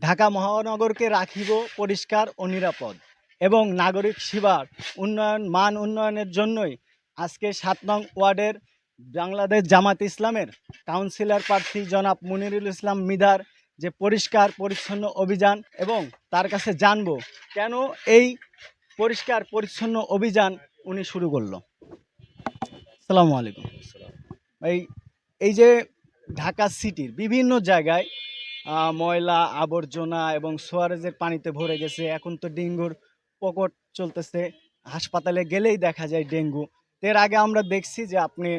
ঢাকা মহানগরকে রাখিব পরিষ্কার ও নিরাপদ এবং নাগরিক সেবার মান উন্নয়নের জন্যই আজকে ৭ নং ওয়ার্ডের বাংলাদেশ জামাত ইসলামের কাউন্সিলর প্রার্থী জনাব মুনিরুল ইসলাম মিধার যে পরিষ্কার পরিচ্ছন্ন অভিযান, এবং তার কাছে জানবো কেন এই পরিষ্কার পরিচ্ছন্ন অভিযান উনি শুরু করলো। আসসালামু আলাইকুম। এই এই যে ঢাকা সিটির বিভিন্ন জায়গায় ময়লা আবর্জনা এবং সোয়ারেজের পানিতে ভরে গেছে। এখন তো ডেঙ্গুর প্রকট চলতেছে, হাসপাতালে গেলেই দেখা যায় ডেঙ্গু। এর আগে আমরা দেখছি যে আপনি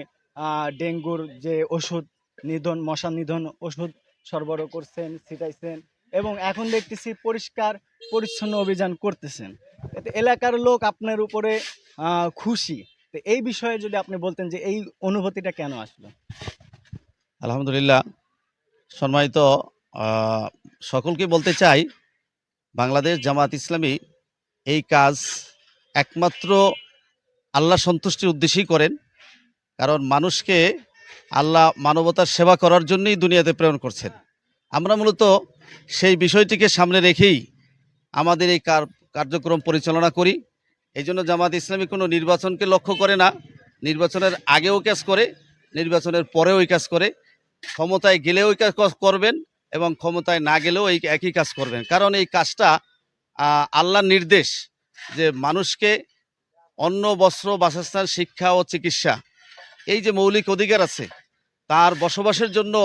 ডেঙ্গুর যে ওষুধ নিধন, মশা নিধন ওষুধ সরবরাহ করছেন, ছিটাইছেন, এবং এখন দেখতেছি পরিষ্কার পরিচ্ছন্ন অভিযান করতেছেন। এতে এলাকার লোক আপনার উপরে খুশি। তো এই বিষয়ে যদি আপনি বলতেন যে এই অনুভূতিটা কেন আসলো। আলহামদুলিল্লাহ, সম্মানিত সকলকে বলতে চাই, বাংলাদেশ জামাত ইসলামী এই কাজ একমাত্র আল্লাহ সন্তুষ্টির উদ্দেশ্যেই করেন। কারণ মানুষকে আল্লাহ মানবতার সেবা করার জন্যই দুনিয়াতে প্রেরণ করছেন। আমরা মূলত সেই বিষয়টিকে সামনে রেখেই আমাদের এই কার্যক্রম পরিচালনা করি। এই জন্য জামাত ইসলামী কোনো নির্বাচনকে লক্ষ্য করে না। নির্বাচনের আগেও কাজ করে, নির্বাচনের পরেও এই কাজ করে, ক্ষমতায় গেলেও এই কাজ করবেন এবং ক্ষমতায় না গেলেও এই একই কাজ করবেন। কারণ এই কাজটা আল্লাহর নির্দেশ যে মানুষকে অন্ন, বস্ত্র, বাসস্থান, শিক্ষা ও চিকিৎসা, এই যে মৌলিক অধিকার আছে, তার বসবাসের জন্য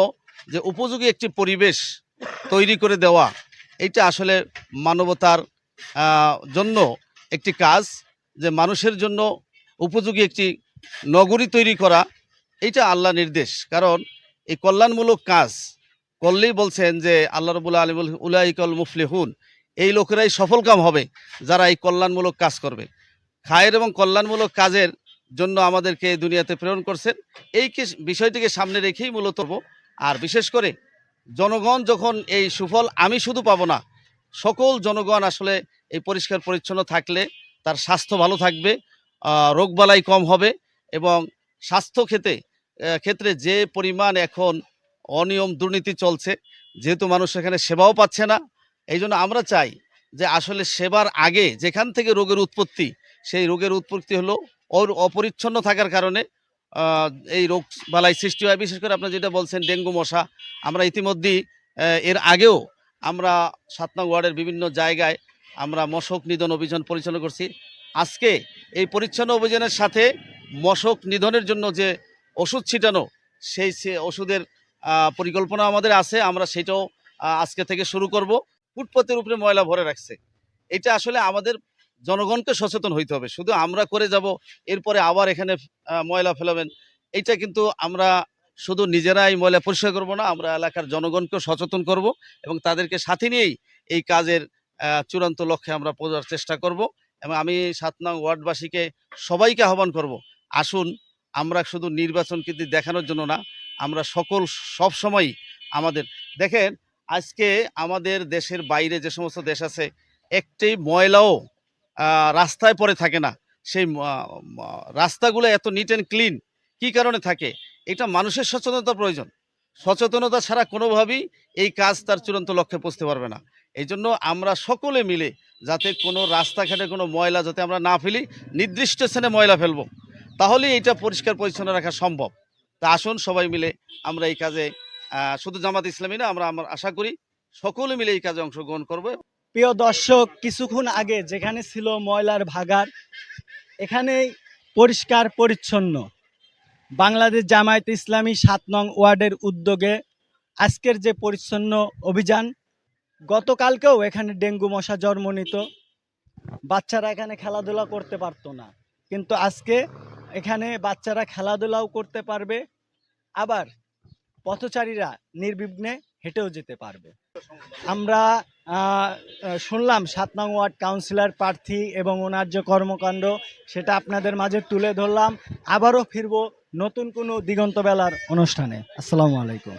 যে উপযোগী একটি পরিবেশ তৈরি করে দেওয়া, এইটা আসলে মানবতার জন্য একটি কাজ। যে মানুষের জন্য উপযোগী একটি নগরী তৈরি করা, এইটা আল্লাহ নির্দেশ। কারণ এই কল্যাণমূলক কাজ করলেই বলছেন যে আল্লাহ রাব্বুল আলামিন উলাইকাল মুফলিহুন, এই লোকেরাই সফলকাম হবে যারা এই কল্যাণমূলক কাজ করবে। খায়ের এবং কল্যাণমূলক কাজের জন্য আমাদেরকে দুনিয়াতে প্রেরণ করছেন। এই বিষয়টিকে সামনে রেখেই মূলত। আর বিশেষ করে জনগণ যখন এই সুফল আমি শুধু পাবো না, সকল জনগণ আসলে এই পরিষ্কার পরিচ্ছন্ন থাকলে তার স্বাস্থ্য ভালো থাকবে, রোগবালাই কম হবে, এবং স্বাস্থ্য ক্ষেত্রে যে পরিমাণ এখন অনিয়ম দুর্নীতি চলছে, যেহেতু মানুষ এখানে সেবাও পাচ্ছে না, এই জন্য আমরা চাই যে আসলে সেবার আগে যেখান থেকে রোগের উৎপত্তি, সেই রোগের উৎপত্তি হলো অপরিচ্ছন্ন থাকার কারণে এই রোগ বালাই সৃষ্টি হয়। বিশেষ করে আপনি যেটা বলছেন ডেঙ্গু মশা, আমরা ইতিমধ্যেই এর আগেও আমরা ৭ নং ওয়ার্ডের বিভিন্ন জায়গায় আমরা মশক নিধন অভিযান পরিচালনা করছি। আজকে এই পরিচ্ছন্ন অভিযানের সাথে মশক নিধনের জন্য যে ওষুধ ছিটানো, সেই ওষুধের পরিকল্পনা আমাদের আছে। আমরা সেটাও আজকে থেকে শুরু করব। ফুটপাতের উপরে ময়লা ভরে রাখছে, এটা আসলে আমাদের জনগণকে সচেতন হইতে হবে। শুধু আমরা করে যাব, এরপরে আবার এখানে ময়লা ফেলাবেন, এইটা কিন্তু আমরা শুধু নিজেরাই ময়লা পরিষ্কার করব না, আমরা এলাকার জনগণকেও সচেতন করব এবং তাদেরকে সাথে নিয়েই এই কাজের চূড়ান্ত লক্ষ্যে আমরা পৌঁছার চেষ্টা করব। এবং আমি ৭ নং ওয়ার্ডবাসীকে সবাইকে আহ্বান করব, আসুন আমরা শুধু নির্বাচন কিন্তু দেখানোর জন্য না, আমরা সব সময়ই আমাদের দেখেন, আজকে আমাদের দেশের বাইরে যে সমস্ত দেশ আছে, একটি ময়লাও রাস্তায় পড়ে থাকে না। সেই রাস্তাগুলো এত নিট অ্যান্ড ক্লিন কী কারণে থাকে? এটা মানুষের সচেতনতা প্রয়োজন। সচেতনতা ছাড়া কোনোভাবেই এই কাজ তার চূড়ান্ত লক্ষ্যে পৌঁছতে পারবে না। এই জন্য আমরা সকলে মিলে যাতে কোনো রাস্তাঘাটে কোনো ময়লা যাতে আমরা না ফেলি, নির্দিষ্ট স্থানে ময়লা ফেলবো, তাহলেই এটা পরিষ্কার পরিচ্ছন্ন রাখা সম্ভব। তা আসুন সবাই মিলে আমরা এই কাজে, শুধু জামাত ইসলামী না, আমরা আশা করি সকলে মিলে এই কাজে অংশগ্রহণ করবো। প্রিয় দর্শক, কিছুক্ষণ আগে যেখানে ছিল ময়লার ভাগাড়, এখানেই পরিষ্কার পরিচ্ছন্ন বাংলাদেশ জামায়াত ইসলামী ৭ নং ওয়ার্ডের উদ্যোগে আজকের যে পরিচ্ছন্ন অভিযান। গতকালকেও এখানে ডেঙ্গু মশা জন্ম নিত, বাচ্চারা এখানে খেলাধুলা করতে পারতো না, কিন্তু আজকে এখানে বাচ্চারা খেলাধুলাও করতে পারবে, আবার পথচারীরা নির্বিঘ্নে হেঁটেও যেতে পারবে। আমরা শুনলাম ৭ নং ওয়ার্ড কাউন্সিলর প্রার্থী এবং ওনার যে কর্মকাণ্ড, সেটা আপনাদের মাঝে তুলে ধরলাম। আবারও ফিরবো নতুন কোনো দিগন্ত বেলার অনুষ্ঠানে। আসসালামু আলাইকুম।